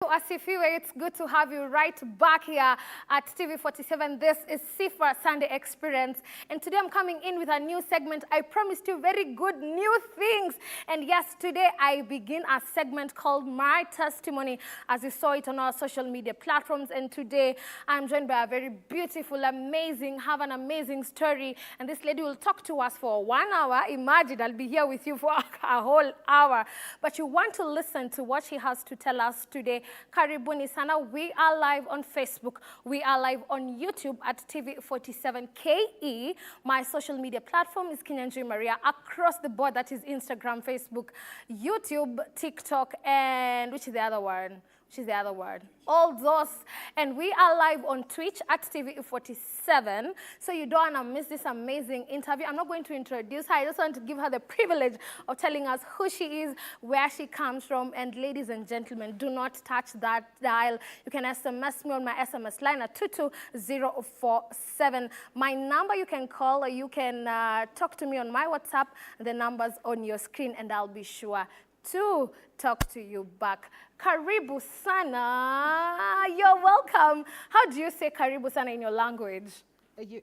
Asifiwe. It's good to have you right back here at TV47. This is SIFA Sunday Experience. And today I'm coming in with a new segment. I promised you very good new things. And yes, today I begin a segment called My Testimony, as you saw it on our social media platforms. And today I'm joined by a very beautiful, amazing, have an amazing story. And this lady will talk to us for 1 hour. Imagine, I'll be here with you for a whole hour. But you want to listen to what she has to tell us today. Karibuni sana. We are live on Facebook. We are live on YouTube at TV47KE. My social media platform is Kinyanjui Maria. Across the board, that is Instagram, Facebook, YouTube, TikTok, and which is the other one? Which is the other word? All those. And we are live on Twitch at TV47. So you don't want to miss this amazing interview. I'm not going to introduce her. I just want to give her the privilege of telling us who she is, where she comes from. And ladies and gentlemen, do not touch that dial. You can SMS me on my SMS line at 22047. My number you can call, or you can talk to me on my WhatsApp. The number's on your screen, and I'll be sure to talk to you back. Karibu sana. You're welcome. How do you say karibu sana in your language?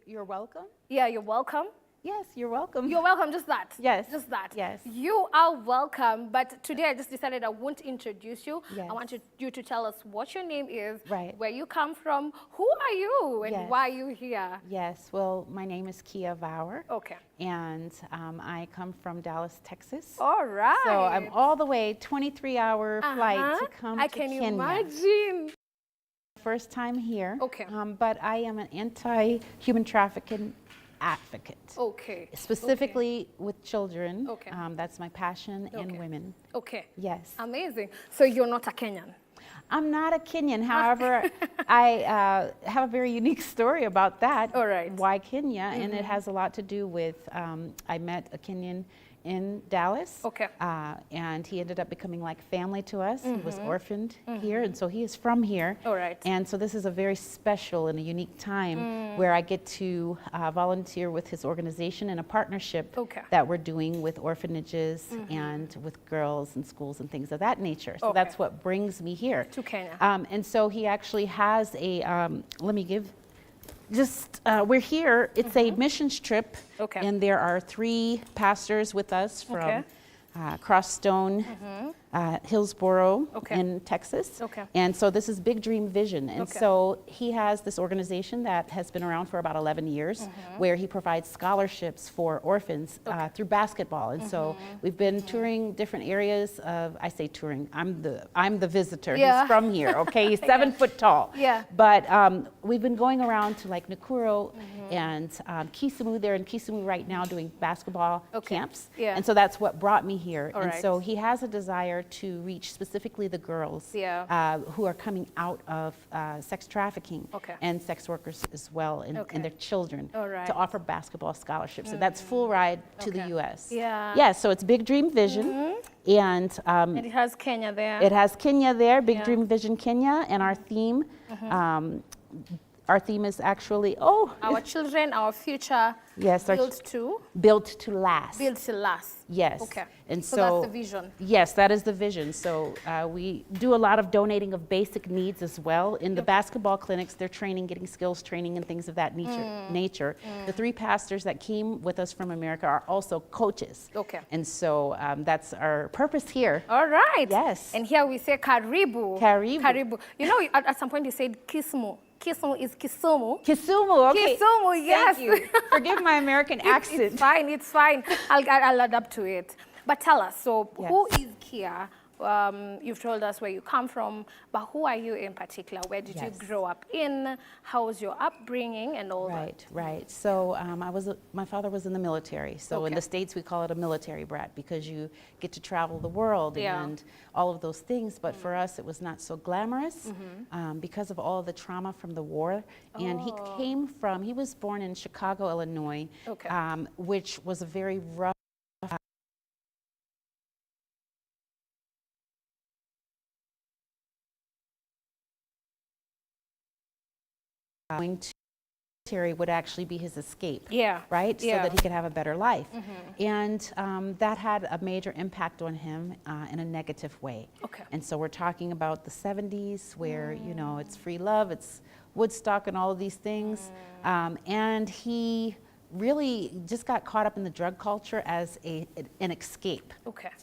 You're welcome? Yeah, you're welcome. Yes, you're welcome. You're welcome, just that? Yes. Just that? Yes. You are welcome, but today I just decided I won't introduce you. Yes. I want you to tell us what your name is, right, where you come from, who are you, and yes, why are you here? Yes, well, my name is Keeya Vawar. Okay. And I come from Dallas, Texas. All right. So I'm all the way, 23-hour flight to come to Kenya. I can imagine. First time here. Okay. But I am an anti-human trafficking advocate. Okay. Specifically with children. Okay. That's my passion, and women. Okay. Yes. Amazing. So you're not a Kenyan? I'm not a Kenyan. However, I have a very unique story about that. All right. Why Kenya? And it has a lot to do with, I met a Kenyan in Dallas. Okay. And he ended up becoming like family to us. He was orphaned here, and so he is from here. All right. And so this is a very special and a unique time where I get to volunteer with his organization in a partnership that we're doing with orphanages and with girls and schools and things of that nature. So that's what brings me here. To Kenya. And so he actually has a, let me give, we're here, it's a missions trip, and there are 3 pastors with us from Crossstone, Hillsboro in Texas. And so this is Big Dream Vision. And so he has this organization that has been around for about 11 years where he provides scholarships for orphans through basketball. And so we've been touring different areas of, I say touring, I'm the visitor. He's from here, okay? He's 7 foot tall. But we've been going around to like Nakuru and Kisumu. They're in Kisumu right now doing basketball camps. And so that's what brought me here. And so he has a desire to reach specifically the girls who are coming out of sex trafficking and sex workers as well, and their children, to offer basketball scholarships. So that's full ride to the U.S. Yeah, so it's Big Dream Vision. And it has Kenya there. It has Kenya there, Big Dream Vision Kenya, and our theme, is actually, our children, our future, built to last. Built to last. Yes. Okay. And so that's the vision. Yes, that is the vision. So we do a lot of donating of basic needs as well. In the basketball clinics, they're training, getting skills training and things of that nature. The 3 pastors that came with us from America are also coaches. Okay. And so that's our purpose here. All right. Yes. And here we say karibu. Karibu. Karibu. You know, at some point you said Kisumu. Kisumu is Kisumu. Kisumu, okay. Kisumu, yes. Thank you. Forgive my American accent. It's fine, it's fine. I'll adapt to it. But tell us, so who is Keeya? You've told us where you come from, but who are you in particular? Where did you grow up in? How was your upbringing and all that? Right. So my father was in the military. So in the States we call it a military brat because you get to travel the world and all of those things. But for us it was not so glamorous because of all the trauma from the war. And he was born in Chicago, Illinois, which was a very rough going to would actually be his escape, yeah, right? yeah. So that he could have a better life. And that had a major impact on him in a negative way. Okay. And so we're talking about the 70s where, you know, it's free love, it's Woodstock and all of these things. And he really just got caught up in the drug culture as an escape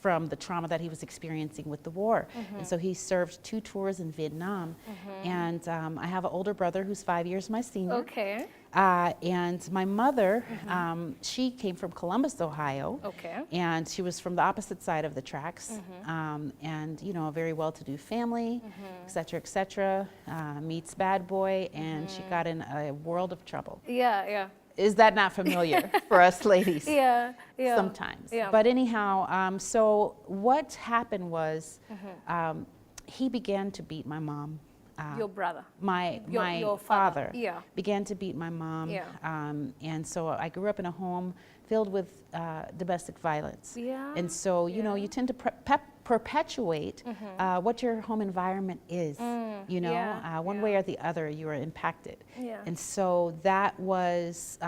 from the trauma that he was experiencing with the war. And so he served 2 tours in Vietnam. And I have an older brother who's 5 years my senior. Okay. And my mother, she came from Columbus, Ohio. Okay. And she was from the opposite side of the tracks. And, you know, a very well-to-do family, et cetera, meets bad boy, and she got in a world of trouble. Yeah, yeah. Is that not familiar for us ladies? Yeah, yeah. Sometimes. Yeah. But anyhow, so what happened was he began to beat my mom. Your brother. Your father yeah. began to beat my mom. Yeah. And so I grew up in a home filled with domestic violence. Yeah. And so, you know, you tend to perpetuate what your home environment is. You know, one way or the other, you are impacted. Yeah. And so that was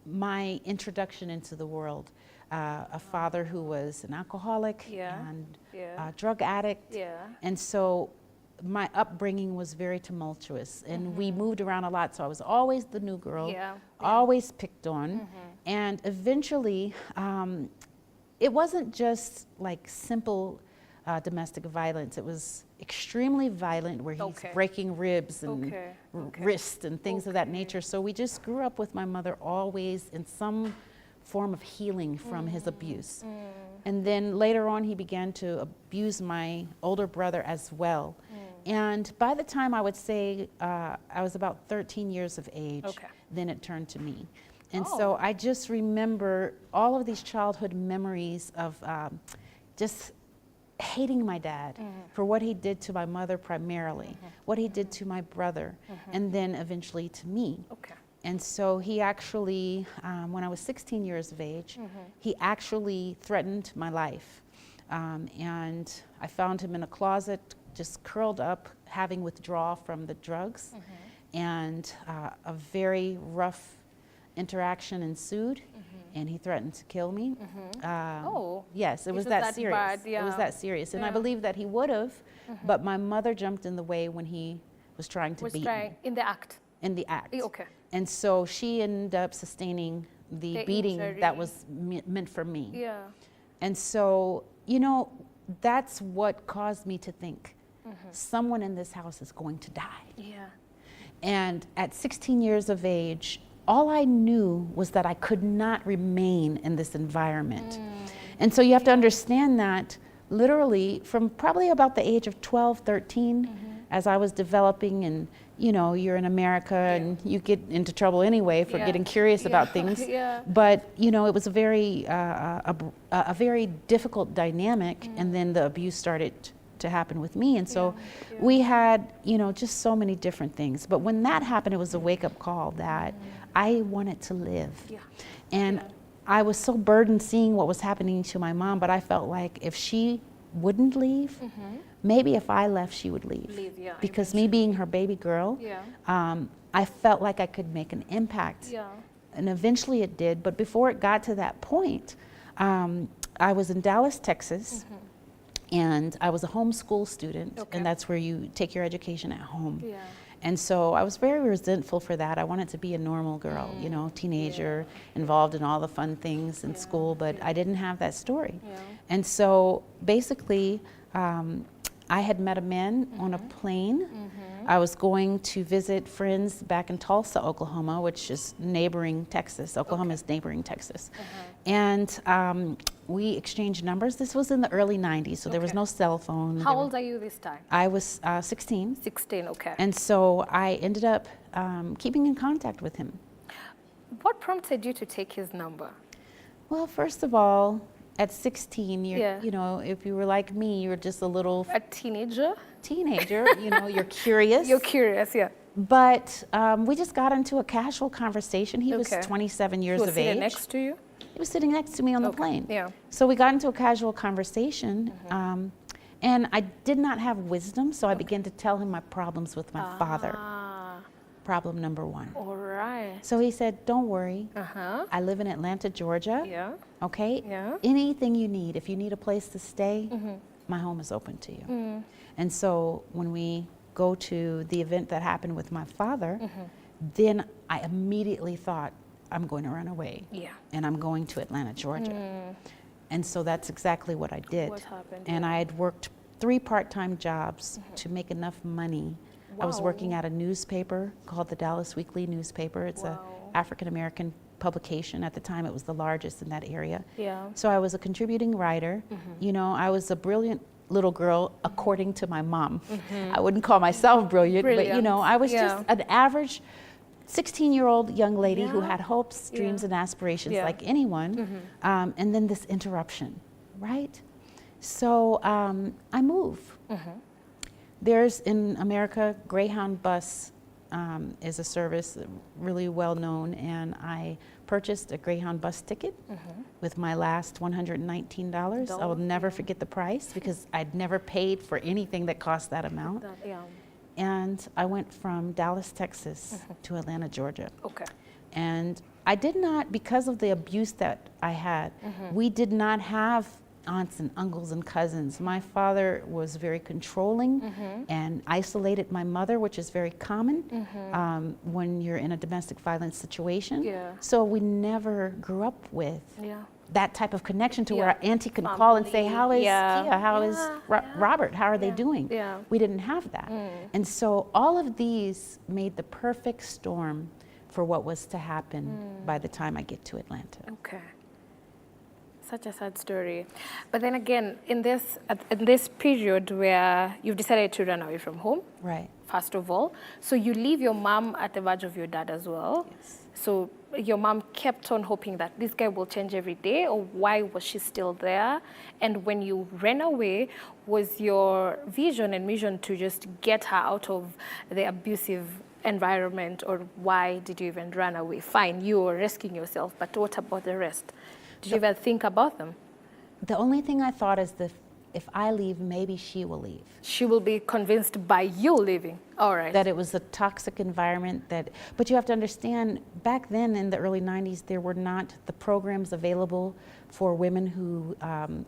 my introduction into the world. A father who was an alcoholic and a drug addict. Yeah. And so my upbringing was very tumultuous, and we moved around a lot, so I was always the new girl, always picked on. And eventually, it wasn't just like simple domestic violence. It was extremely violent, where he's breaking ribs and wrists and things of that nature. So we just grew up with my mother always in some form of healing from his abuse. And then later on, he began to abuse my older brother as well. And by the time I would say I was about 13 years of age, then it turned to me. And so I just remember all of these childhood memories of just hating my dad for what he did to my mother primarily, what he did to my brother, and then eventually to me. And so he actually, when I was 16 years of age, he actually threatened my life. And I found him in a closet, just curled up, having withdrawal from the drugs. And a very rough interaction ensued, and he threatened to kill me. Yes, it was that serious. Bad, yeah. It was that serious. And I believe that he would have, but my mother jumped in the way when he was trying to beat me. In the act? In the act. Okay. And so she ended up sustaining the beating that was meant for me. Yeah. And so, you know, that's what caused me to think, someone in this house is going to die. Yeah. And at 16 years of age, all I knew was that I could not remain in this environment. And so you have to understand that literally from probably about the age of 12, 13, as I was developing, and you know, you're in America and you get into trouble anyway for getting curious about things. But you know, it was a very difficult dynamic, and then the abuse started to happen with me. And so we had, you know, just so many different things. But when that happened, it was a wake-up call that I wanted to live. And I was so burdened seeing what was happening to my mom, but I felt like if she wouldn't leave, maybe if I left, she would leave. Because me being her baby girl, I felt like I could make an impact. And eventually it did. But before it got to that point, I was in Dallas, Texas, and I was a homeschool student, and that's where you take your education at home. And so I was very resentful for that. I wanted to be a normal girl, you know, teenager, involved in all the fun things in school, but I didn't have that story. And so basically, I had met a man on a plane. I was going to visit friends back in Tulsa, Oklahoma, which is neighboring Texas. Oklahoma is neighboring Texas. And we exchanged numbers. This was in the early 90s, so there was no cell phone. How old are you this time? I was 16. 16, okay. And so I ended up keeping in contact with him. What prompted you to take his number? Well, first of all, at 16, you know, if you were like me, you were just a little... A teenager? Teenager, you know, you're curious. You're curious, yeah. But we just got into a casual conversation. He was 27 years of age. Was he next to you? He was sitting next to me on the plane. Yeah. So we got into a casual conversation, and I did not have wisdom, so I began to tell him my problems with my father. problem number one. All right. So he said, don't worry. Uh-huh. I live in Atlanta, Georgia. Yeah. Okay? Yeah. Anything you need, if you need a place to stay, my home is open to you. And so when we go to the event that happened with my father, then I immediately thought, I'm going to run away. Yeah. And I'm going to Atlanta, Georgia. And so that's exactly what I did. What happened? And I had worked 3 part-time jobs to make enough money. I was working at a newspaper called the Dallas Weekly Newspaper. It's a African-American publication. At the time, it was the largest in that area. Yeah. So I was a contributing writer. You know, I was a brilliant little girl, according to my mom. I wouldn't call myself brilliant, but you know, I was just an average 16-year-old young lady who had hopes, dreams, and aspirations like anyone. And then this interruption, right? So I move. There's in America, Greyhound bus is a service really well known, and I purchased a Greyhound bus ticket with my last $119. I will never forget the price because I'd never paid for anything that cost that amount. And I went from Dallas, Texas to Atlanta, Georgia. Okay. And I did not, because of the abuse that I had, we did not have aunts and uncles and cousins. My father was very controlling and isolated my mother, which is very common when you're in a domestic violence situation. So we never grew up with that type of connection to where auntie can call and say, how is Keeya, how is Robert, how are they doing? We didn't have that. And so all of these made the perfect storm for what was to happen by the time I get to Atlanta. Okay. Such a sad story. But then again, in this period where you've decided to run away from home, right? First of all, so you leave your mom at the verge of your dad as well. Yes. So your mom kept on hoping that this guy will change every day, or why was she still there? And when you ran away, was your vision and mission to just get her out of the abusive environment, or why did you even run away? Fine, you were rescuing yourself, but what about the rest? Did you even think about them? The only thing I thought is that if I leave, maybe she will leave. She will be convinced by you leaving. All right. That it was a toxic environment but you have to understand, back then in the early 90s, there were not the programs available for women who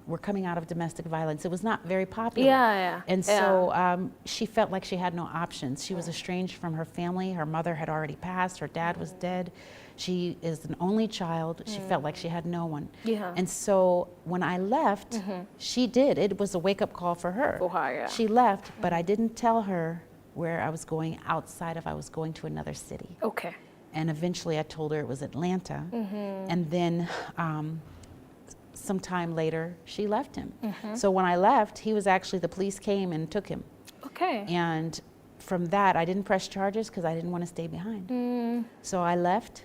were coming out of domestic violence. It was not very popular. And so she felt like she had no options. She was estranged from her family. Her mother had already passed. Her dad was dead. She is an only child. She felt like she had no one. And so when I left, she did. It was a wake-up call for her. She left, but I didn't tell her where I was going outside of I was going to another city. Okay. And eventually I told her it was Atlanta. And then some time later, she left him. So when I left, the police came and took him. Okay. And from that, I didn't press charges because I didn't want to stay behind. So I left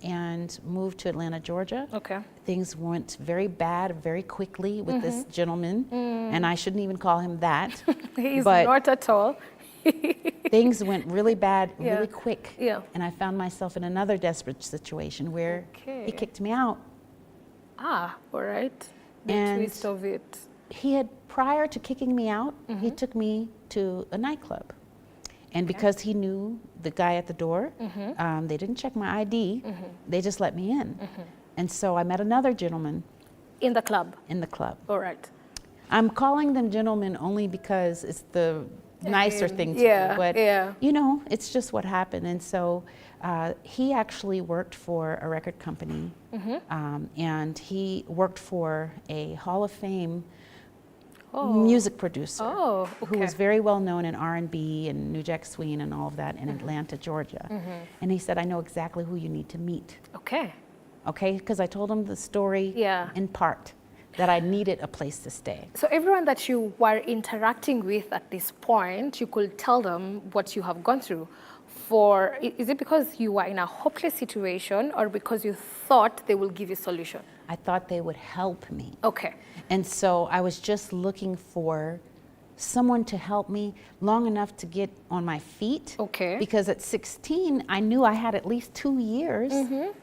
and moved to Atlanta, Georgia. Okay. Things went very bad very quickly with this gentleman, and I shouldn't even call him that. He's not at all. Things went really bad, really quick. And I found myself in another desperate situation where he kicked me out. Ah, all right. The twist of it. He had, prior to kicking me out, he took me to a nightclub. And because he knew the guy at the door, they didn't check my ID, they just let me in. And so I met another gentleman. In the club? In the club. All right. I'm calling them gentlemen only because it's the nicer thing to do, but you know, it's just what happened. And so he actually worked for a record company, and he worked for a Hall of Fame music producer who was very well known in R&B and New Jack Swing and all of that in Atlanta, Georgia. And he said, I know exactly who you need to meet. Okay, because I told him the story in part, that I needed a place to stay. So everyone that you were interacting with at this point, you could tell them what you have gone through. Is it because you were in a hopeless situation, or because you thought they will give you a solution? I thought they would help me. Okay. And so I was just looking for someone to help me long enough to get on my feet. Okay. Because at 16, I knew I had at least 2 years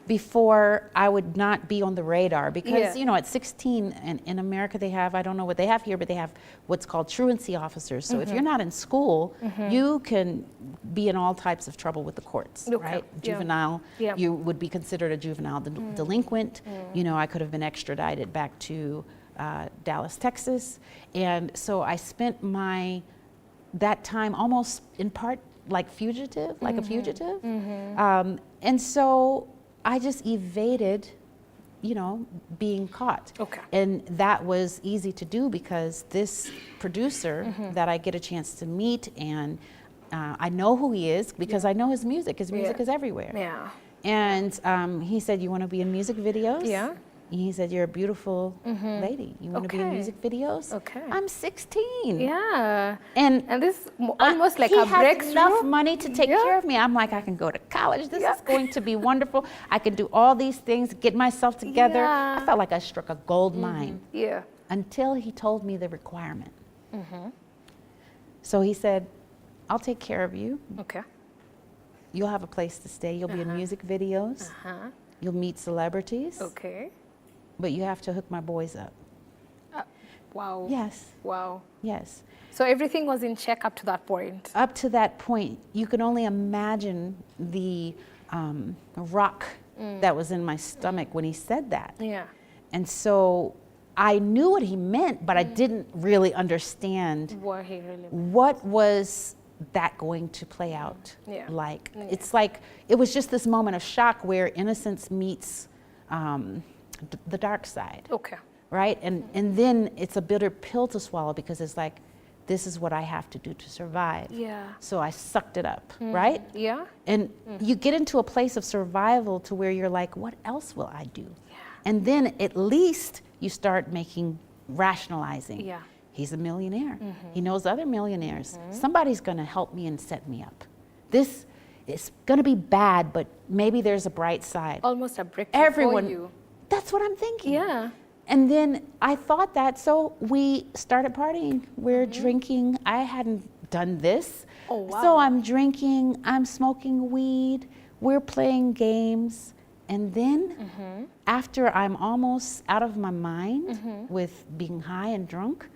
before I would not be on the radar. Because, you know, at 16, and in America they have, I don't know what they have here, but they have what's called truancy officers. So if you're not in school, you can be in all types of trouble with the courts, right? Juvenile, you would be considered a juvenile delinquent. You know, I could have been extradited back to Dallas, Texas. And so I spent that time almost in part like fugitive, like a fugitive. And so I just evaded, you know, being caught. Okay. And that was easy to do because this producer that I get a chance to meet, and I know who he is because I know his music. His music is everywhere. Yeah. And he said, "You want to be in music videos?" Yeah. He said, "You're a beautiful lady. You want to be in music videos?" Okay. I'm 16. Yeah. And this almost like he a has breakthrough. enough money to take care of me. I'm like, I can go to college. This is going to be wonderful. I can do all these things, get myself together. I felt like I struck a gold mine. Yeah. Until he told me the requirement. So he said, "I'll take care of you. Okay. You'll have a place to stay. You'll be in music videos. You'll meet celebrities. Okay. But you have to hook my boys up." Wow. Yes. Wow. Yes. So everything was in check up to that point. Up to that point, you can only imagine the rock that was in my stomach when he said that. Yeah. And so I knew what he meant, but I didn't really understand What he really meant. what was that going to play out like. It's like, it was just this moment of shock where innocence meets the dark side. Okay. Right? And then it's a bitter pill to swallow because it's like, this is what I have to do to survive. Yeah. So I sucked it up, right? Yeah. And you get into a place of survival to where you're like, what else will I do? Yeah. And then at least you start rationalizing. Yeah. He's a millionaire. He knows other millionaires. Somebody's gonna help me and set me up. This is gonna be bad, but maybe there's a bright side. Almost a breakthrough Everyone, for you. that's what I'm thinking. Yeah. And then I thought that, so we started partying. We're drinking. I hadn't done this. Oh, wow. So I'm drinking, I'm smoking weed, we're playing games. And then after I'm almost out of my mind with being high and drunk,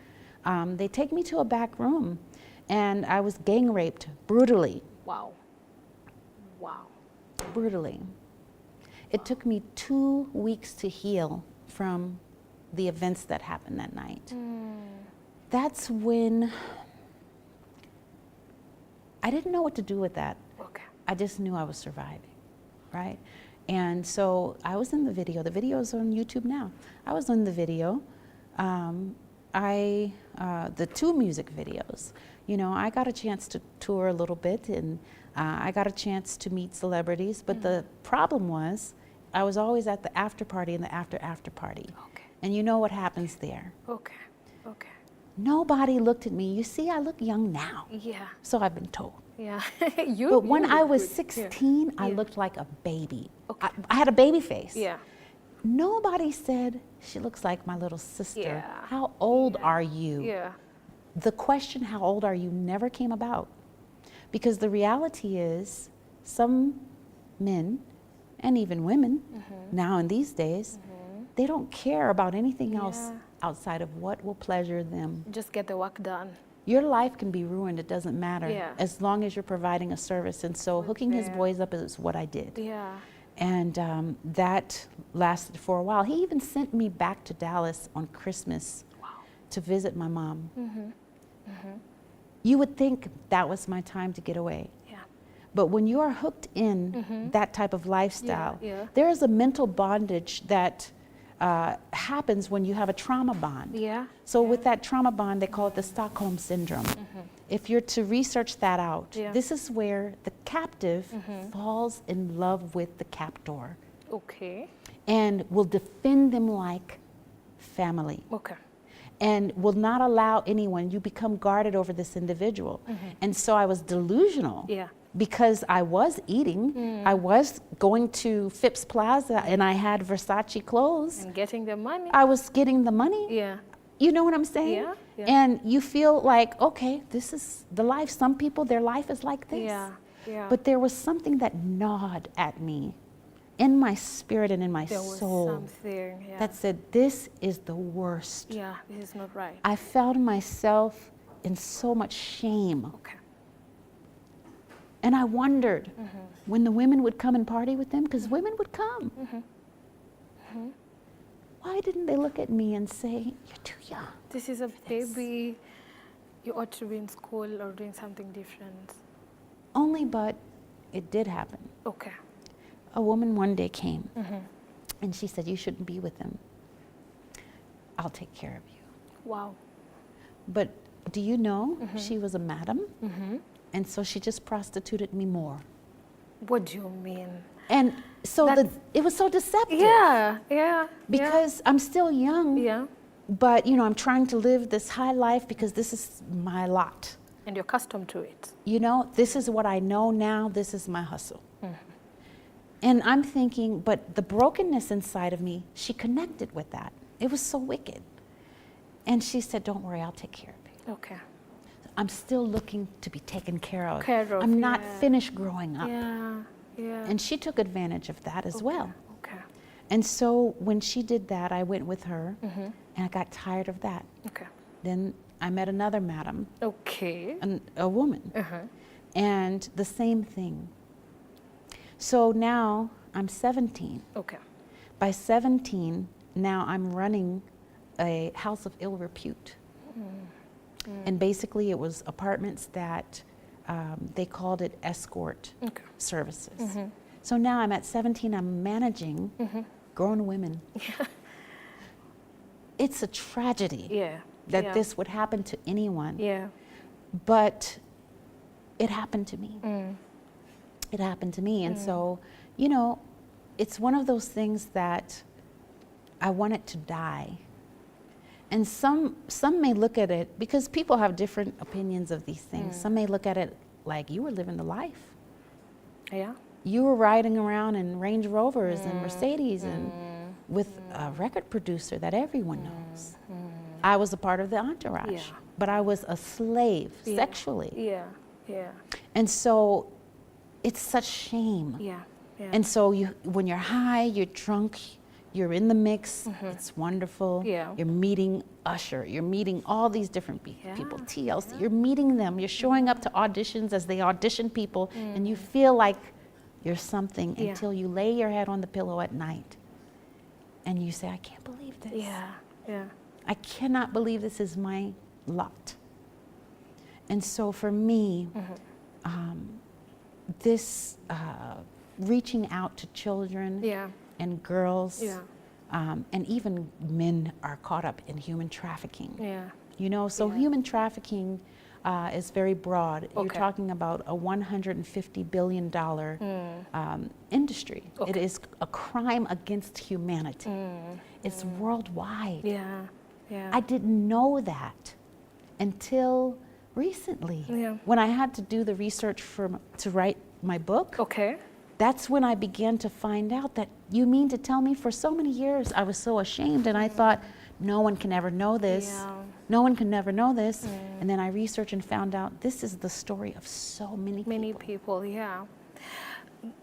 they take me to a back room and I was gang raped brutally. Wow. Wow. Brutally. It took me 2 weeks to heal from the events that happened that night. That's when I didn't know what to do with that. Okay. I just knew I was surviving, right? And so I was in the video. The video is on YouTube now. I was in the video. The 2 music videos. You know, I got a chance to tour a little bit, and I got a chance to meet celebrities. But the problem was, I was always at the after party and the after party. Okay. And you know what happens there. Okay. Okay. Nobody looked at me. You see, I look young now. Yeah. So I've been told. Yeah. But when I look was good. 16, I Yeah. looked like a baby. Okay. I had a baby face. Yeah. Nobody said, she looks like my little sister. Yeah. How old are you? Yeah. The question, how old are you, never came about. Because the reality is, some men, and even women, now in these days, they don't care about anything else outside of what will pleasure them. Just get the work done. Your life can be ruined, it doesn't matter, Yeah. as long as you're providing a service. And so hooking his boys up is what I did. Yeah. And that lasted for a while. He even sent me back to Dallas on Christmas to visit my mom. You would think that was my time to get away. Yeah. But when you are hooked in that type of lifestyle, Yeah. there is a mental bondage that happens when you have a trauma bond. Yeah. So with that trauma bond, they call it the Stockholm Syndrome. If you're to research that out, this is where the captive falls in love with the captor Okay. and will defend them like family. Okay. And will not allow anyone, you become guarded over this individual. And so I was delusional. Yeah. Because I was eating, I was going to Phipps Plaza and I had Versace clothes. And getting the money. I was getting the money. Yeah. You know what I'm saying? Yeah. And you feel like, okay, this is the life. Some people, their life is like this. But there was something that gnawed at me in my spirit and in my soul that said, this is the worst. This is not right. I found myself in so much shame. And I wondered when the women would come and party with them, because women would come. Why didn't they look at me and say, you're too young? This is a baby. You ought to be in school or doing something different. Only but it did happen. A woman one day came and she said, you shouldn't be with him. I'll take care of you. Wow. But do you know, she was a madam, and so she just prostituted me more. What do you mean? And so it was so deceptive. Because I'm still young, but you know, I'm trying to live this high life because this is my lot. And you're accustomed to it. You know, this is what I know now, this is my hustle. And I'm thinking, but the brokenness inside of me, she connected with that. It was so wicked. And she said, don't worry, I'll take care of you. I'm still looking to be taken care of. I'm not finished growing up. And she took advantage of that as well. And so when she did that, I went with her, and I got tired of that. Then I met another madam, a woman, and the same thing. So now I'm 17. By 17, now I'm running a house of ill repute. And basically it was apartments that they called it escort services. So now I'm at 17, I'm managing grown women. It's a tragedy that this would happen to anyone. But it happened to me. It happened to me. And so, you know, it's one of those things that I want it to die. And some may look at it, because people have different opinions of these things. Some may look at it like, you were living the life. You were riding around in Range Rovers and Mercedes and with a record producer that everyone knows. I was a part of the entourage, but I was a slave sexually. And so it's such shame. And so when you're high, you're drunk, you're in the mix, it's wonderful. You're meeting Usher, you're meeting all these different people, TLC, you're meeting them, you're showing up to auditions as they audition people, and you feel like you're something until you lay your head on the pillow at night and you say, I can't believe this. I cannot believe this is my lot. And so for me, this reaching out to children and girls, and even men are caught up in human trafficking. You know, so human trafficking is very broad. You're talking about a $150 billion industry. It is a crime against humanity. It's worldwide. I didn't know that until recently, when I had to do the research to write my book. That's when I began to find out that, you mean to tell me, for so many years I was so ashamed, and I thought, no one can ever know this. No one can never know this. And then I researched and found out this is the story of so many people.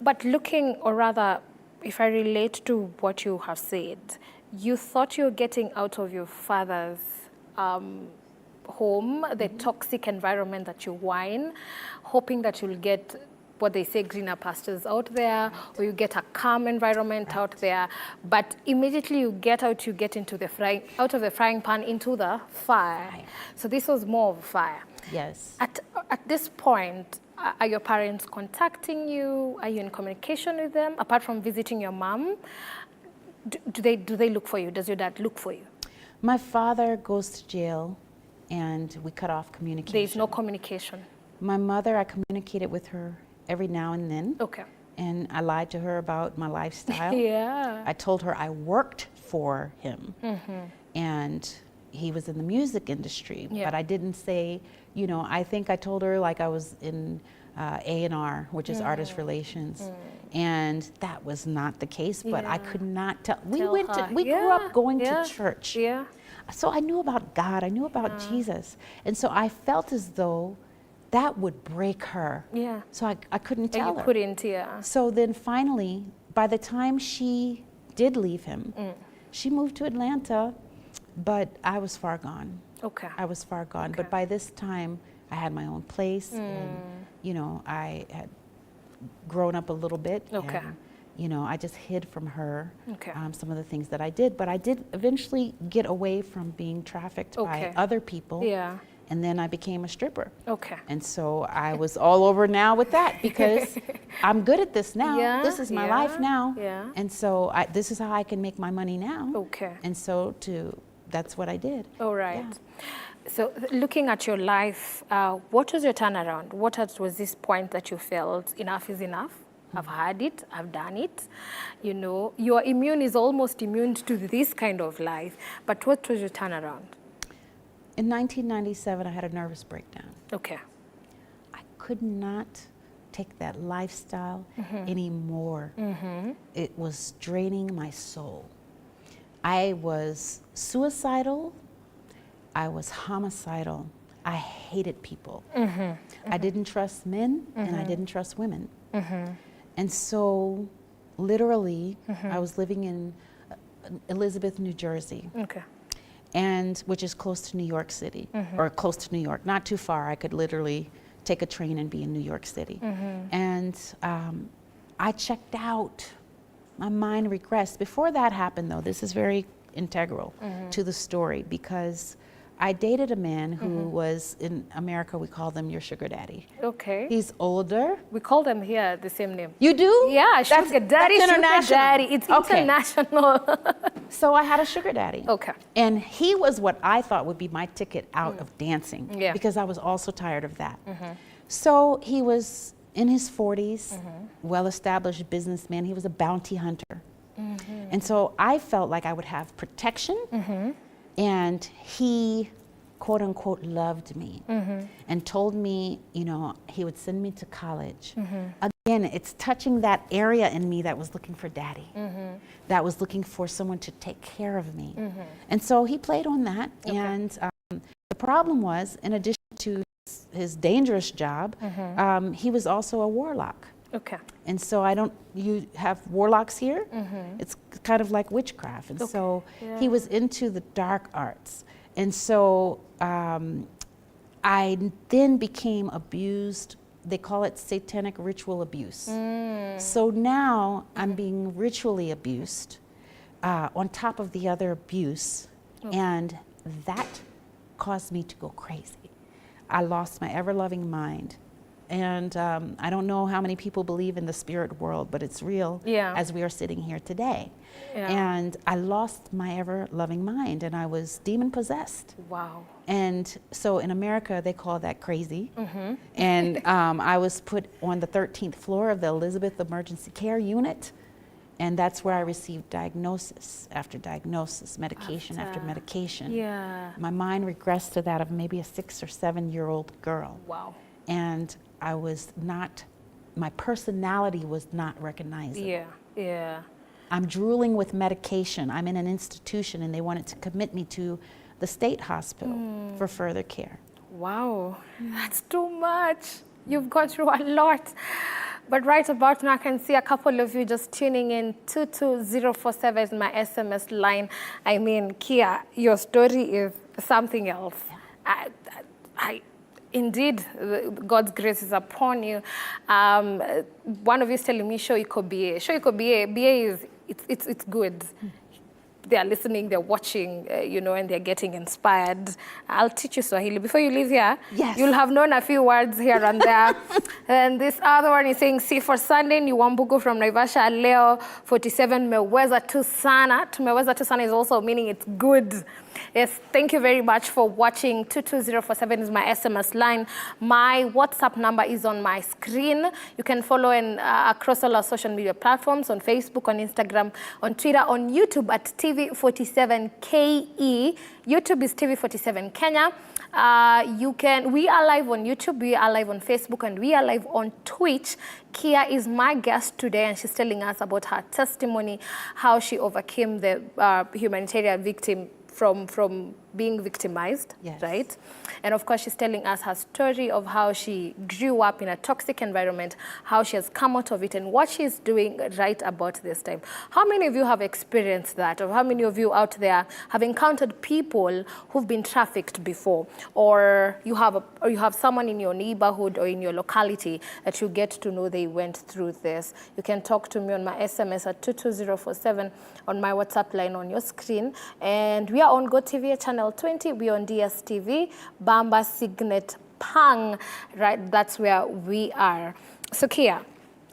But looking, or rather, if I relate to what you have said, you thought you were getting out of your father's home, the toxic environment that you whine, hoping that you'll get what they say, greener pastures out there, or you get a calm environment out there. But immediately you get out, you get into the out of the frying pan into the fire. So this was more of fire. At this point, are your parents contacting you? Are you in communication with them? Apart from visiting your mom, do they look for you? Does your dad look for you? My father goes to jail, and we cut off communication. There's no communication. My mother, I communicated with her every now and then. And I lied to her about my lifestyle. I told her I worked for him. And he was in the music industry. But I didn't say, you know, I think I told her like I was in A&R, which is artist relations. And that was not the case, but I could not tell. We grew up going to church. So I knew about God, I knew about Jesus. And so I felt as though that would break her. Yeah. So I couldn't tell her. You couldn't, yeah. So then finally, by the time she did leave him, she moved to Atlanta, but I was far gone. Okay. I was far gone. Okay. But by this time, I had my own place, and, you know, I had grown up a little bit. Okay. And, you know, I just hid from her Okay. some of the things that I did. But I did eventually get away from being trafficked by other people. Yeah. And then I became a stripper. Okay. And so I was all over now with that because I'm good at this now. Yeah, This is my life now. Yeah. And so this is how I can make my money now. Okay. And so that's what I did. All right. Yeah. So looking at your life, what was your turnaround? What was this point that you felt enough is enough? I've had it, I've done it. You know, your immune is almost immune to this kind of life. But what was your turnaround? In 1997, I had a nervous breakdown. Okay. I could not take that lifestyle anymore. It was draining my soul. I was suicidal. I was homicidal. I hated people. I didn't trust men and I didn't trust women. And so literally, I was living in Elizabeth, New Jersey. Okay. And which is close to New York City, or close to New York, not too far. I could literally take a train and be in New York City. And I checked out. My mind regressed. Before that happened, though, this is very integral to the story, because I dated a man who was, in America, we call them your sugar daddy. Okay. He's older. We call them here the same name. You do? Yeah, sugar daddy, that's sugar daddy. It's international. So I had a sugar daddy. Okay. And he was what I thought would be my ticket out of dancing, because I was also tired of that. So he was in his 40s, well-established businessman. He was a bounty hunter. And so I felt like I would have protection, and he, quote unquote, loved me and told me, you know, he would send me to college. Again, it's touching that area in me that was looking for daddy, that was looking for someone to take care of me. And so he played on that. And the problem was, in addition to his dangerous job, he was also a warlock. Okay. And so you have warlocks here? It's kind of like witchcraft. And so he was into the dark arts. And so I then became abused. They call it satanic ritual abuse. So now I'm being ritually abused on top of the other abuse. And that caused me to go crazy. I lost my ever-loving mind. And I don't know how many people believe in the spirit world, but it's real as we are sitting here today. And I lost my ever-loving mind, and I was demon-possessed. Wow. And so in America, they call that crazy. And I was put on the 13th floor of the Elizabeth Emergency Care Unit, and that's where I received diagnosis after diagnosis, medication after medication. My mind regressed to that of maybe a 6 or 7-year-old girl. Wow. And I was not, my personality was not recognizable. I'm drooling with medication. I'm in an institution and they wanted to commit me to the state hospital for further care. Wow, that's too much. You've gone through a lot. But right about now, I can see a couple of you just tuning in. 22047 is my SMS line. I mean, Keeya, your story is something else. Indeed, God's grace is upon you. One of you is telling me, show you could be a. BA is, it's good. They are listening, they're watching, you know, and they're getting inspired. I'll teach you Swahili. Before you leave here, you'll have known a few words here and there. And this other one is saying, SIFA Sunday, ni Wambugu from Naivasha, Leo 47, meweza tu sana. Tumeweza tu sana is also meaning it's good. Yes, thank you very much for watching. 22047 is my SMS line. My WhatsApp number is on my screen. You can follow across all our social media platforms, on Facebook, on Instagram, on Twitter, on YouTube at TV47KE. YouTube is TV47 Kenya. We are live on YouTube, we are live on Facebook, and we are live on Twitch. Keeya is my guest today, and she's telling us about her testimony, how she overcame the humanitarian victim from being victimized, Yes. right? And of course, she's telling us her story of how she grew up in a toxic environment, how she has come out of it, and what she's doing right about this time. How many of you have experienced that? Or how many of you out there have encountered people who've been trafficked before? Or you have someone in your neighborhood or in your locality that you get to know they went through this. You can talk to me on my SMS at 22047, on my WhatsApp line on your screen. And we are on GoTV channel 20. We are on DSTV, Bamba, Signet, Pang, right? That's where we are. So Keeya.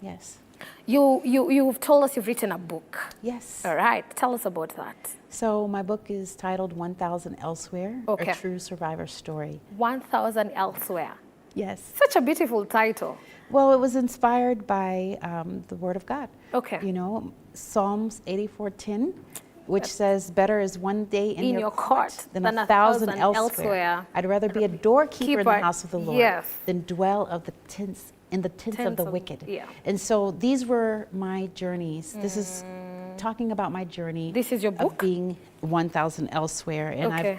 Yes. You've told us you've written a book. Yes. All right. Tell us about that. So my book is titled 1000 Elsewhere, Okay. A True Survivor Story. 1000 Elsewhere. Yes. Such a beautiful title. Well, it was inspired by the Word of God. Okay. You know, Psalms 84:10, which says, better is one day in your court than 1,000 elsewhere. I'd rather be a doorkeeper in the house of the Lord Yes. than dwell in the tents of the wicked. Yeah. And so these were my journeys. This is talking about my journey. This is your book? Of being 1,000 elsewhere. And Okay.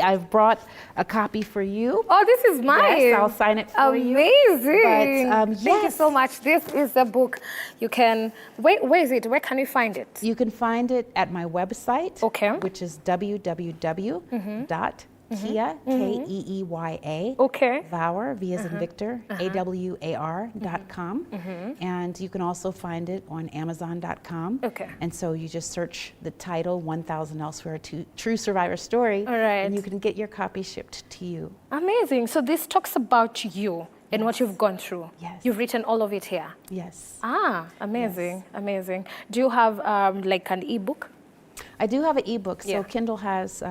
I've brought a copy for you. Oh, this is mine. Yes, I'll sign it for you. Amazing. But, Thank you yes. so much. This is the book. You can, where is it? Where can you find it? You can find it at my website, Okay. which is www.Keeya, Keeya, Okay. Vawar, V as in Victor, AWAR.com. And you can also find it on Amazon.com. Okay. And so you just search the title, 1000 Elsewhere, True Survivor Story. All right. And you can get your copy shipped to you. Amazing. So this talks about you and what you've gone through. Yes. You've written all of it here. Yes. Ah, amazing. Amazing. Do you have like an ebook? I do have an ebook. So Yeah. Kindle has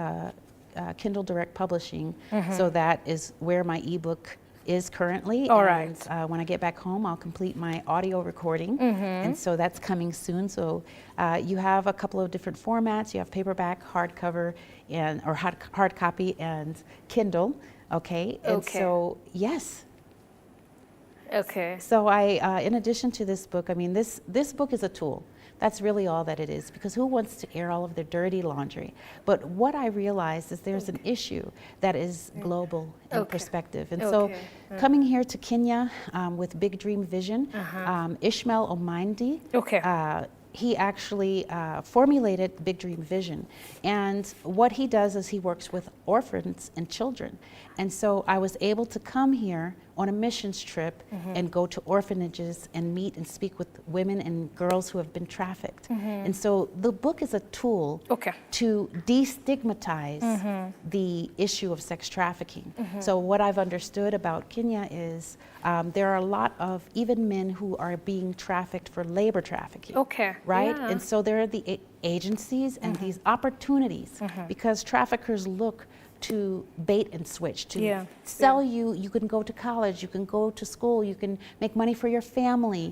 Kindle Direct Publishing. So that is where my ebook is currently. All right. And when I get back home, I'll complete my audio recording. And so that's coming soon. So you have a couple of different formats. You have paperback, hardcover, or hard copy, and Kindle. Okay. And Okay. so, yes. Okay. So in addition to this book, I mean, this book is a tool. That's really all that it is, because who wants to air all of their dirty laundry? But what I realized is there's an issue that is global in perspective. And so coming here to Kenya with Big Dream Vision, Ishmael Omandi, he actually formulated Big Dream Vision. And what he does is he works with orphans and children. And so I was able to come here on a missions trip and go to orphanages and meet and speak with women and girls who have been trafficked. And so the book is a tool to destigmatize the issue of sex trafficking. So what I've understood about Kenya is there are a lot of even men who are being trafficked for labor trafficking. Right? Yeah. And so there are the agencies and these opportunities because traffickers look to bait and switch, to sell you. You can go to college, you can go to school, you can make money for your family.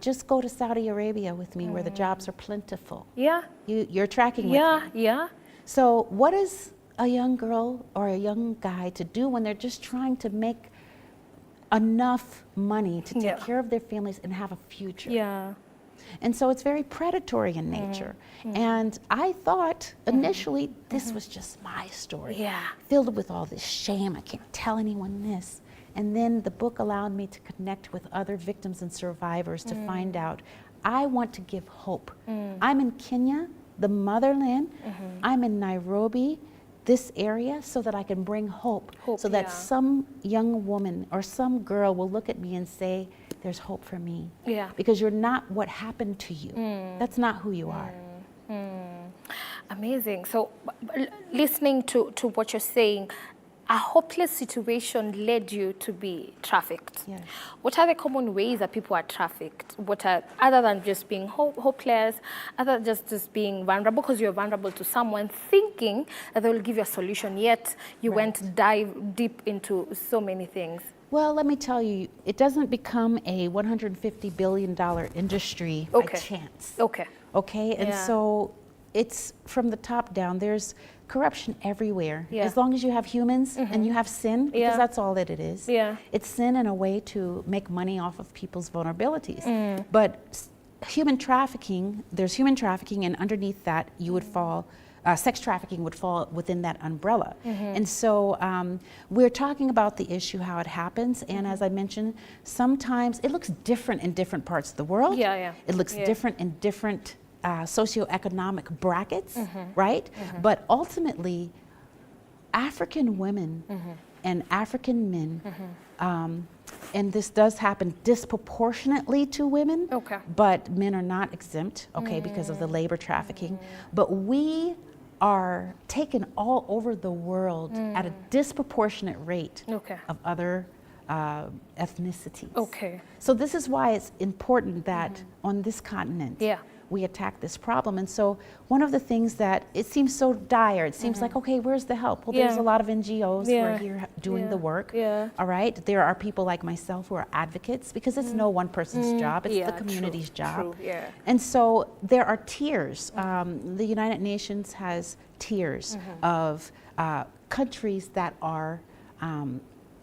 Just go to Saudi Arabia with me where the jobs are plentiful. You're tracking with me. So what is a young girl or a young guy to do when they're just trying to make enough money to take care of their families and have a future? And so it's very predatory in nature. And I thought initially this was just my story, filled with all this shame. I can't tell anyone this. And then the book allowed me to connect with other victims and survivors to find out, I want to give hope. I'm in Kenya, the motherland. I'm in Nairobi, this area, so that I can bring hope so that some young woman or some girl will look at me and say, there's hope for me. Because you're not what happened to you. That's not who you are. Amazing. So listening to what you're saying, a hopeless situation led you to be trafficked. What are the common ways that people are trafficked? What are, other than just being hopeless, other than just being vulnerable, because you're vulnerable to someone thinking that they will give you a solution, yet you went dive deep into so many things? Well, let me tell you, it doesn't become a $150 billion industry by chance. Okay, and so it's from the top down. There's corruption everywhere. As long as you have humans and you have sin, because that's all that it is. It's sin in a way to make money off of people's vulnerabilities. But human trafficking, there's human trafficking, and underneath that you would fall sex trafficking would fall within that umbrella. And so we're talking about the issue, how it happens. And as I mentioned, sometimes it looks different in different parts of the world. It looks different in different socioeconomic brackets, right? But ultimately, African women and African men, and this does happen disproportionately to women, but men are not exempt, because of the labor trafficking. But we are taken all over the world at a disproportionate rate of other ethnicities. So this is why it's important that on this continent, we attack this problem. And so one of the things that it seems so dire, it seems like, okay, where's the help? Well, there's a lot of NGOs who are here doing the work. All right. There are people like myself who are advocates, because it's no one person's job, it's the community's job. And so there are tiers. The United Nations has tiers of countries that are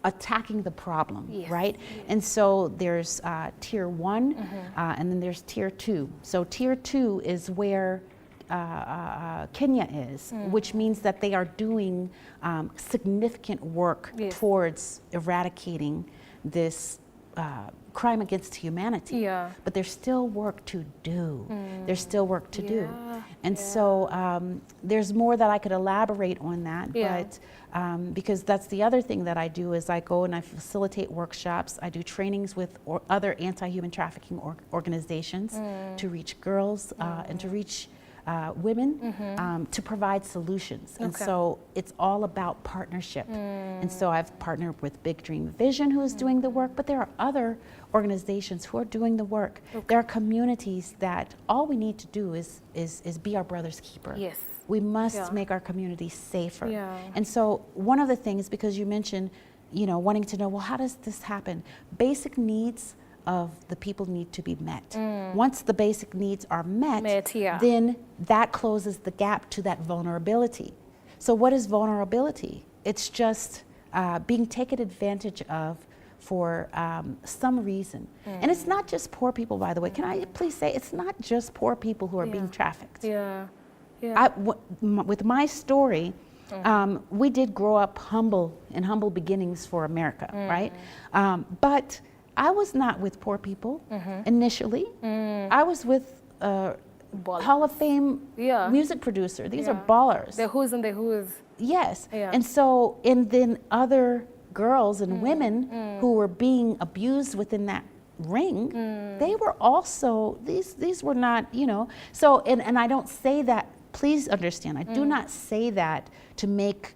attacking the problem, right? And so there's tier 1, and then there's tier 2. So tier 2 is where Kenya is, which means that they are doing significant work towards eradicating this crime against humanity. But there's still work to do. There's still work to do. And so there's more that I could elaborate on that, but because that's the other thing that I do is I go and I facilitate workshops. I do trainings with other anti-human trafficking organizations to reach girls and to reach women to provide solutions. And so it's all about partnership. And so I've partnered with Big Dream Vision, who is doing the work, but there are other organizations who are doing the work. There are communities that all we need to do is be our brother's keeper. We must make our communities safer. And so one of the things, because you mentioned, wanting to know, well, how does this happen? Basic needs of the people need to be met. Once the basic needs are met, then that closes the gap to that vulnerability. So what is vulnerability? It's just being taken advantage of for some reason. And it's not just poor people, by the way. Can I please say, it's not just poor people who are being trafficked. With my story, we did grow up in humble beginnings for America, right? But I was not with poor people initially. I was with Hall of Fame music producer. These are ballers. The who's and the who's. Yes. And so, and then other girls and women who were being abused within that ring, they were also, these were not, so, and I don't say that, please understand, I do not say that to make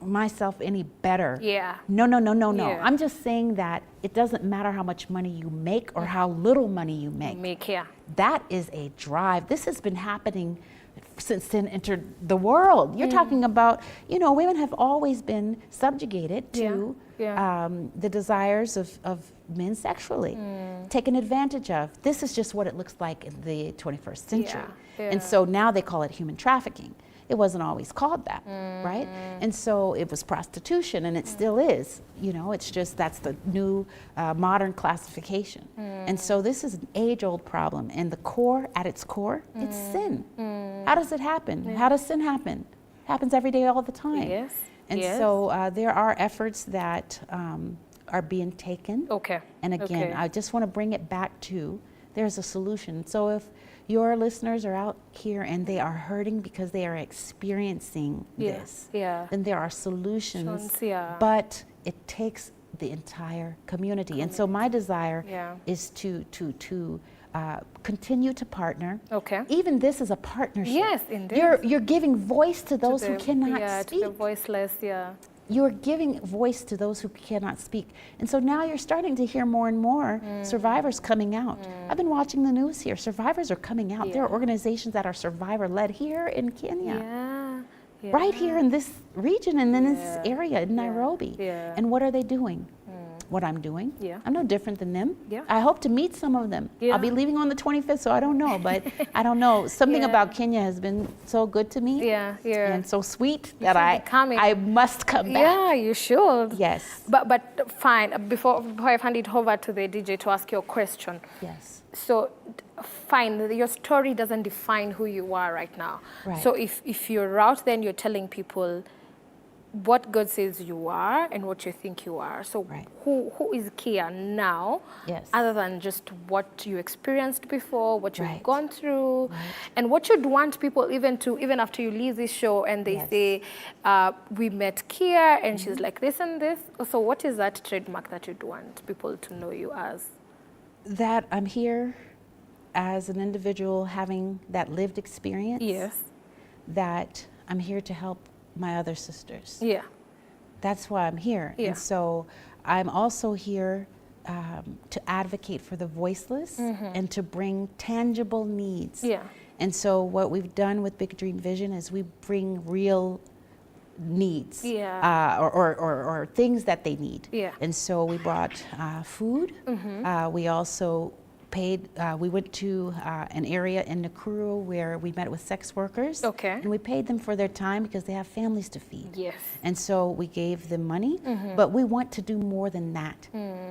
myself any better. No. I'm just saying that it doesn't matter how much money you make or how little money you make. That is a drive. This has been happening since sin entered the world. You're talking about, women have always been subjugated to the desires of men sexually, taken advantage of. This is just what it looks like in the 21st century. And so now they call it human trafficking. It wasn't always called that, right? And so it was prostitution, and it still is. It's just that's the new modern classification. And so this is an age-old problem, and the core, at its core, it's sin. How does it happen? How does sin happen? It happens every day, all the time. And so there are efforts that are being taken. And again, I just want to bring it back to there's a solution. So if your listeners are out here and they are hurting because they are experiencing this, then there are solutions, but it takes the entire community. And so my desire is to continue to partner. Even this is a partnership. You're giving voice to those who cannot speak. To the voiceless, You're giving voice to those who cannot speak. And so now you're starting to hear more and more survivors coming out. I've been watching the news here. Survivors are coming out. There are organizations that are survivor-led here in Kenya. Right here in this region and in this area in Nairobi. And what are they doing? what I'm doing. Yeah. I'm no different than them. Yeah. I hope to meet some of them. Yeah. I'll be leaving on the 25th, so I don't know, but I don't know. Something Yeah. about Kenya has been so good to me. Yeah, yeah. And so sweet You that should be coming. I must come back. Yeah, you should. Yes. But fine, before I hand it over to the DJ to ask your question. Yes. So, fine, your story doesn't define who you are right now. Right. So if you're out there and you're telling people what God says you are and what you think you are. So right. who is Keeya now, yes. other than just what you experienced before, what you've right. gone through, right. and what you'd want people even after you leave this show and they yes. say, we met Keeya and she's like this and this. So what is that trademark that you'd want people to know you as? That I'm here as an individual having that lived experience. Yes. That I'm here to help my other sisters. Yeah. That's why I'm here. Yeah. And so I'm also here to advocate for the voiceless and to bring tangible needs. Yeah. And so what we've done with Big Dream Vision is we bring real needs or things that they need. Yeah. And so we brought food. We also paid, we went to an area in Nakuru where we met with sex workers. Okay. And we paid them for their time because they have families to feed. Yes. And so we gave them money, but we want to do more than that.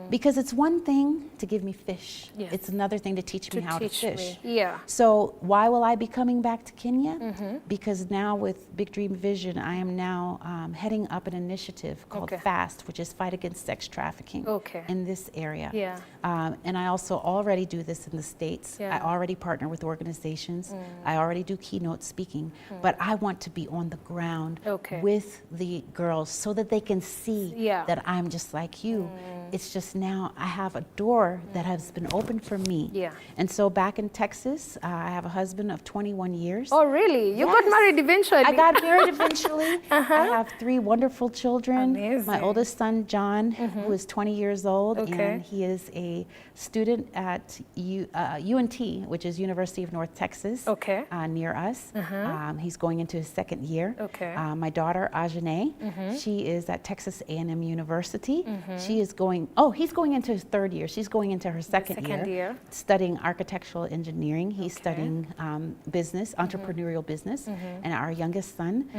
Because it's one thing to give me fish. Yes. It's another thing to teach me how to fish. Yeah. So why will I be coming back to Kenya? Because now with Big Dream Vision, I am now heading up an initiative called FAST, which is Fight Against Sex Trafficking in this area. Yeah. And I also already do this in the States. Yeah. I already partner with organizations. I already do keynote speaking, but I want to be on the ground with the girls so that they can see that I'm just like you. It's just now I have a door that has been opened for me. Yeah. And so back in Texas, I have a husband of 21 years. Oh, really? You got married eventually? I got married eventually. I have 3 wonderful children. Amazing. My oldest son, John, who is 20 years old, and he is a student at UNT, which is University of North Texas, near us. He's going into his 2nd year. My daughter, Ajane, she is at Texas A&M University. She is going, he's going into his 3rd year. She's going into her 2nd year, studying architectural engineering. He's studying business, entrepreneurial business. And our youngest son,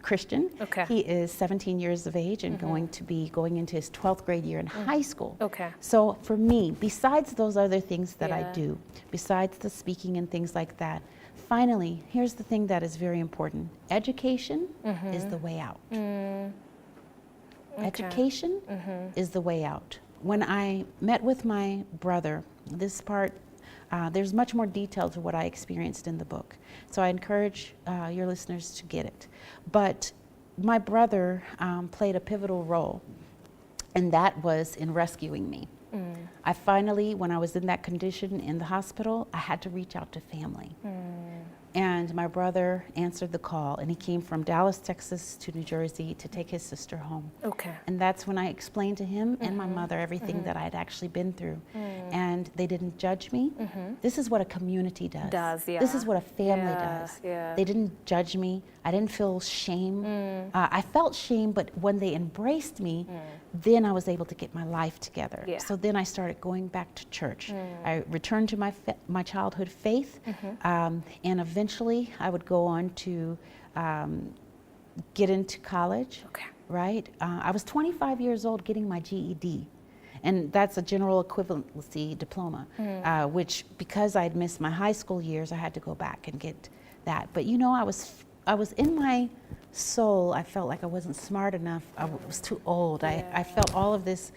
Christian, he is 17 years of age and going to be going into his 12th grade year in high school. So for me, besides those other things that I do, besides the speaking and things like that, finally, here's the thing that is very important. Education is the way out. Education is the way out. When I met with my brother, this part, there's much more detail to what I experienced in the book. So I encourage your listeners to get it. But my brother played a pivotal role, and that was in rescuing me. I finally, when I was in that condition in the hospital, I had to reach out to family. And my brother answered the call, and he came from Dallas, Texas to New Jersey to take his sister home. And that's when I explained to him and my mother everything that I'd actually been through. And they didn't judge me. This is what a community does. This is what a family does. They didn't judge me. I didn't feel shame. I felt shame, but when they embraced me, then I was able to get my life together. So then I started going back to church. I returned to my childhood faith, and eventually I would go on to get into college, right? I was 25 years old getting my GED. And that's a general equivalency diploma, which because I'd missed my high school years, I had to go back and get that. But you know, I was in my soul, I felt like I wasn't smart enough. I was too old. I felt all of this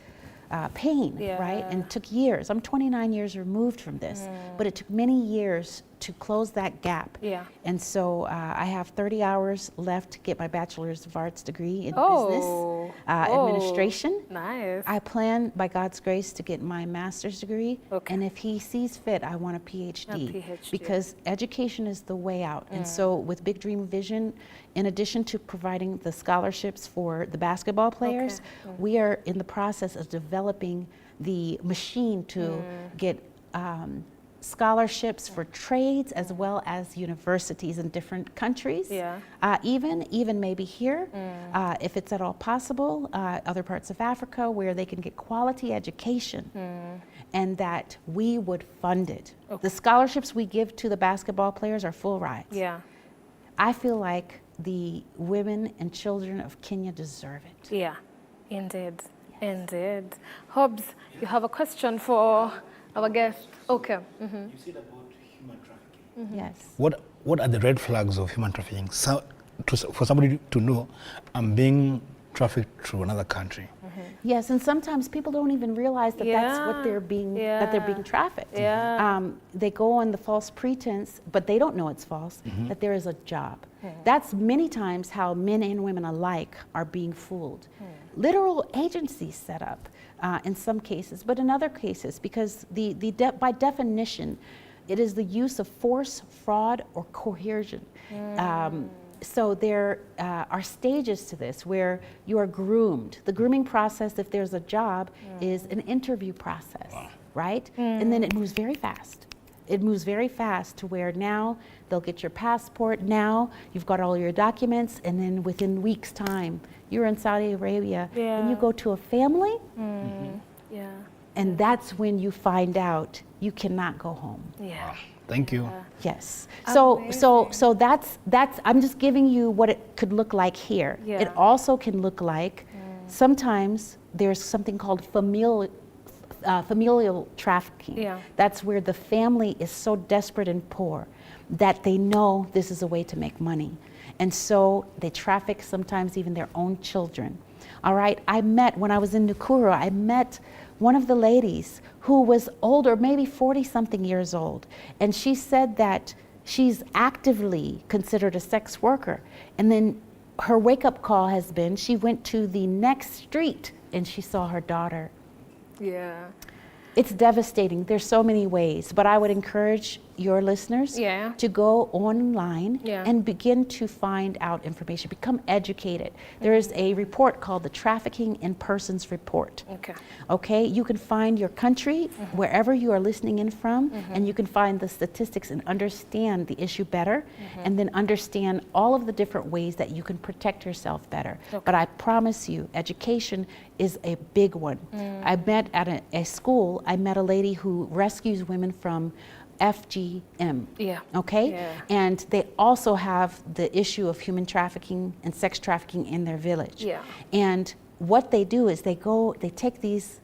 pain, right? And it took years. I'm 29 years removed from this, but it took many years to close that gap. And so I have 30 hours left to get my Bachelor's of Arts degree in business administration. Nice. I plan, by God's grace, to get my master's degree. And if he sees fit, I want a PhD. Because education is the way out. And so with Big Dream Vision, in addition to providing the scholarships for the basketball players, we are in the process of developing the machine to get scholarships for trades as well as universities in different countries. Yeah. Even maybe here, if it's at all possible, other parts of Africa where they can get quality education, and that we would fund it. Okay. The scholarships we give to the basketball players are full rides. Yeah. I feel like the women and children of Kenya deserve it. Yeah, indeed. Yes. Indeed. Hobbs, you have a question for our guest? Okay. You said about human trafficking. Yes. What are the red flags of human trafficking? So, for somebody to know, I'm being trafficked to another country. Yes, and sometimes people don't even realize that that's what they're being that they're being trafficked. Yeah. They go on the false pretense, but they don't know it's false, that there is a job. That's many times how men and women alike are being fooled. Literal agencies set up in some cases, but in other cases, because by definition, it is the use of force, fraud, or coercion. So there are stages to this where you are groomed. The grooming process, if there's a job, is an interview process, right? And then it moves very fast. It moves very fast to where now they'll get your passport, now you've got all your documents, and then within weeks' time, you're in Saudi Arabia, and you go to a family, and that's when you find out you cannot go home. Yeah. Thank you. Yes. So that's I'm just giving you what it could look like here. Yeah. It also can look like sometimes there's something called familial trafficking. Yeah. That's where the family is so desperate and poor that they know this is a way to make money. And so they traffic sometimes even their own children. All right, when I was in Nakuru, I met one of the ladies who was older, maybe 40-something years old. And she said that she's actively considered a sex worker. And then her wake-up call has been, she went to the next street and she saw her daughter. Yeah. It's devastating. There's so many ways, but I would encourage your listeners to go online and begin to find out information, become educated. There is a report called the Trafficking in Persons Report. Okay, you can find your country wherever you are listening in from, and you can find the statistics and understand the issue better, and then understand all of the different ways that you can protect yourself better. But I promise you, education is a big one. I met at a school, I met a lady who rescues women from FGM. Okay? And they also have the issue of human trafficking and sex trafficking in their village. And what they do is they take these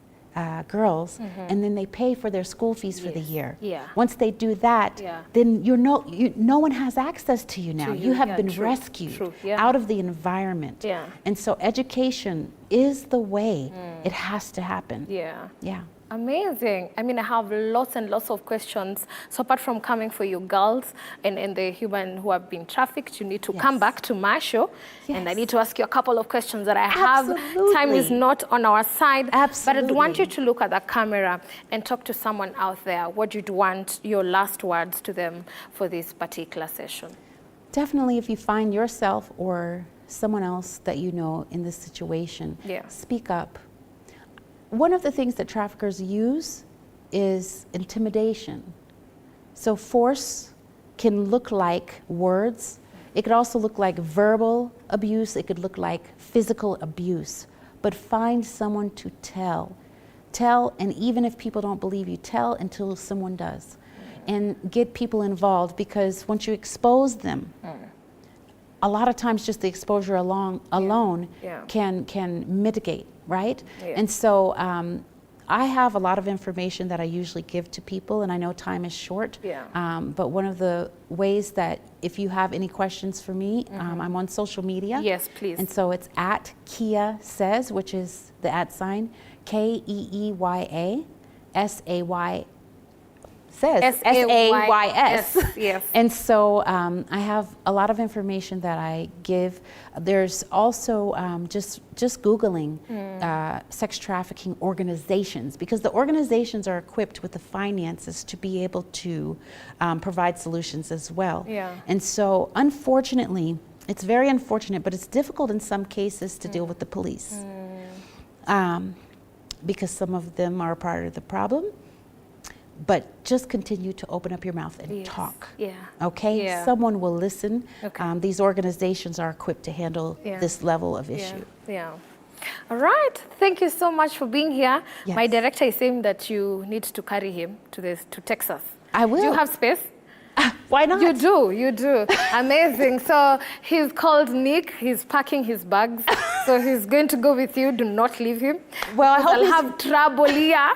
girls and then they pay for their school fees for the year. Once they do that, then no one has access to you now. You have been rescued out of the environment. And so education is the way it has to happen. Yeah. Amazing. I mean, I have lots and lots of questions. So apart from coming for you girls and the human who have been trafficked, you need to come back to my show. And I need to ask you a couple of questions that I have. Time is not on our side. But I'd want you to look at the camera and talk to someone out there. What you'd want your last words to them for this particular session? Definitely, if you find yourself or someone else that you know in this situation, speak up. One of the things that traffickers use is intimidation. So force can look like words. It could also look like verbal abuse. It could look like physical abuse. But find someone to tell. Tell, and even if people don't believe you, tell until someone does. And get people involved, because once you expose them, a lot of times just the exposure alone can mitigate, right? And so I have a lot of information that I usually give to people, and I know time is short, but one of the ways that if you have any questions for me, I'm on social media. Yes, please. And so it's at Keeya Says, which is the @ KEEYA SAY says SAYS. Yes. And so I have a lot of information that I give. There's also just Googling sex trafficking organizations, because the organizations are equipped with the finances to be able to provide solutions as well. And so unfortunately, it's very unfortunate, but it's difficult in some cases to deal with the police because some of them are part of the problem. but just continue to open up your mouth and talk. Yeah. Okay? Yeah. Someone will listen. Okay. These organizations are equipped to handle this level of issue. Yeah. All right. Thank you so much for being here. Yes. My director is saying that you need to carry him to Texas. I will. Do you have space? Why not? You do. Amazing. So he's called Nick. He's packing his bags. So he's going to go with you. Do not leave him. Well, I hope I'll have trouble here.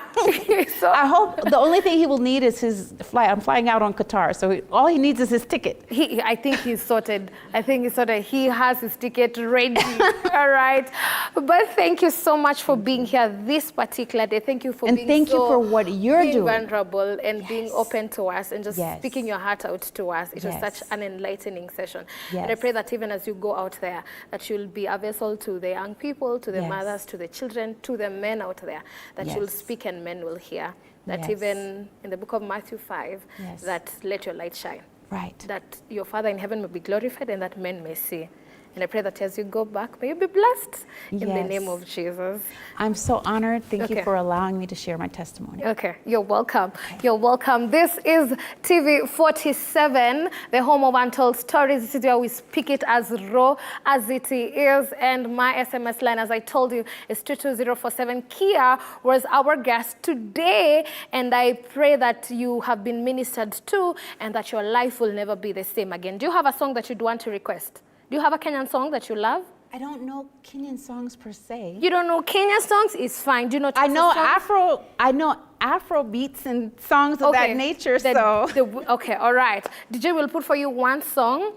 So I hope the only thing he will need is his flight. I'm flying out on Qatar, so all he needs is his ticket. I think he's sorted. He has his ticket ready. All right. But thank you so much for being here this particular day. Thank you for And being thank you for what you're being doing. vulnerable and being open to us and just speaking your heart out to us. It was such an enlightening session. And I pray that even as you go out there, that you'll be a vessel to the young people, to the mothers, to the children, to the men out there, that you'll speak and men will hear. That even in the book of Matthew 5, that let your light shine. Right. That your Father in heaven may be glorified and that men may see. And I pray that as you go back, may you be blessed in the name of Jesus. I'm so honored. Thank you for allowing me to share my testimony. Okay, you're welcome. You're welcome. This is TV 47, the home of untold stories. This is where we speak it as raw as it is. And my SMS line, as I told you, is 22047. Keeya was our guest today. And I pray that you have been ministered to and that your life will never be the same again. Do you have a song that you'd want to request? Do you have a Kenyan song that you love? I don't know Kenyan songs per se. You don't know Kenyan songs? It's fine. Do you know Texas songs? I know Afro beats and songs of that nature, okay, all right. DJ will put for you one song